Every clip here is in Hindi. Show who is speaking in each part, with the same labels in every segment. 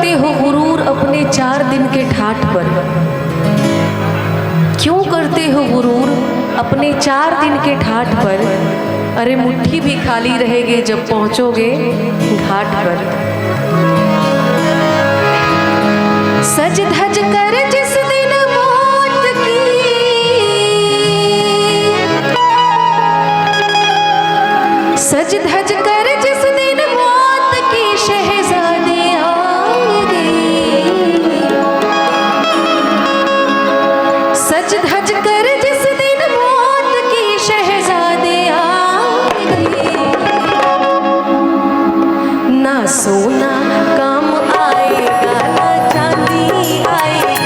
Speaker 1: करते हो गुरूर अपने 4 दिन के ठाठ पर? क्यों करते हो गुरूर अपने 4 दिन के ठाठ पर? अरे मुट्ठी भी खाली रहेगी जब पहुंचोगे घाट पर। सज धज कर जिस दिन मौत की, सज धज कर जिस दिन मौत की शहजादी आएगी, सज धज कर जिस दिन मौत की शहजादी आएगी, ना सोना काम आएगा ना चांदी आएगी,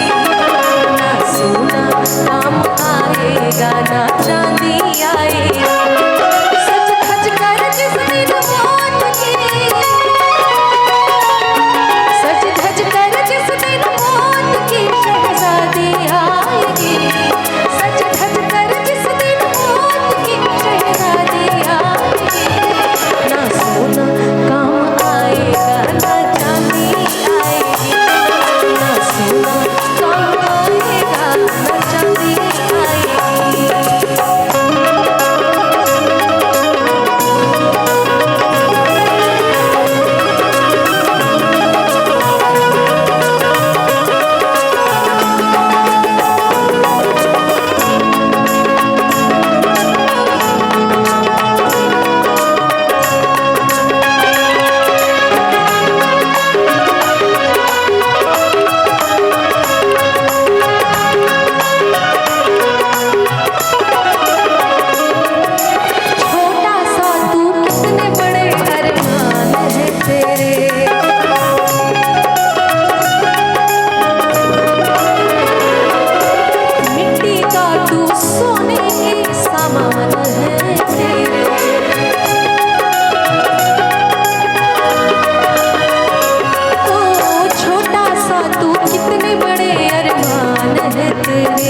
Speaker 1: ना सोना काम आएगा ना चांदी आएगी। सज धज कर जिस दिन मौत की, सज धज कर जिस दिन मौत की शहजादी आएगी, सज धज कर जिस दिन मौत की शहजादी आएगी, ना सोना काम आएगा ना चांदी आएगी, ना सोना काम आएगा ना चांदी आएगी। छोटा सा तू कितने बड़े अरमान है तेरे, मिट्टी का तू सोने के सामान है तेरे। ओ छोटा सा तू कितने बड़े अरमान है तेरे,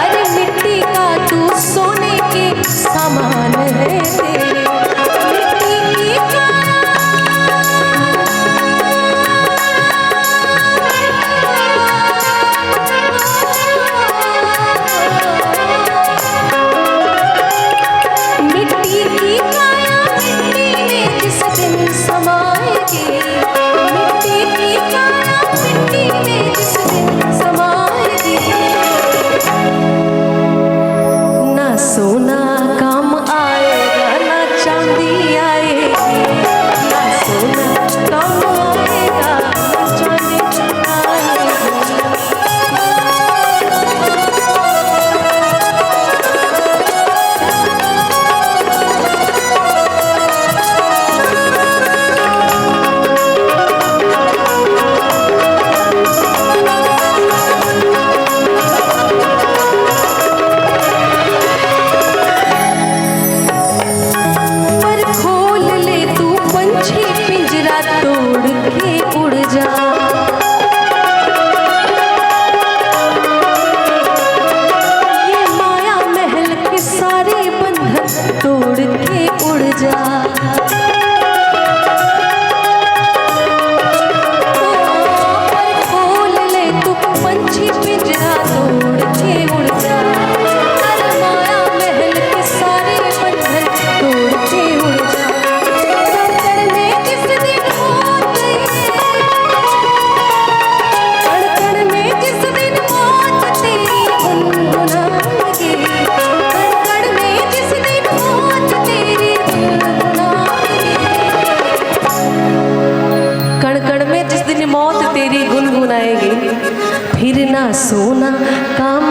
Speaker 1: अरे मिट्टी का तू सोने के सामान है तेरे। मिट्टी की मिट्टी की काया मिट्टी में जिस दिन समाएगी, मिट्टी की काया मिट्टी में जिस दिन समाएगी, ना सोना काम आएगा ना चांदी आएगी, ना सोना काम आएगा ना चांदी आएगी। पर खोल ले तू पंछी पिंजरा तोड़ के उड़ जा, ये माया महल के सारे बंधन तोड़ के उड़ जा। पर खोल ले तू पंछी पिंजरा तोड़ के उड़ जा, अरे माया महल के सारे बंधन तोड़ के उड़ जा। कण में जिस दिन मौत, कण कण में जिस दिन मौत तेरी गुनगुनाएगी, कण कण में जिस दिन मौत तेरी गुनगुनाएगी, कण कण में जिस दिन मौत तेरी गुनगुनाएगी, फिर ना सोना काम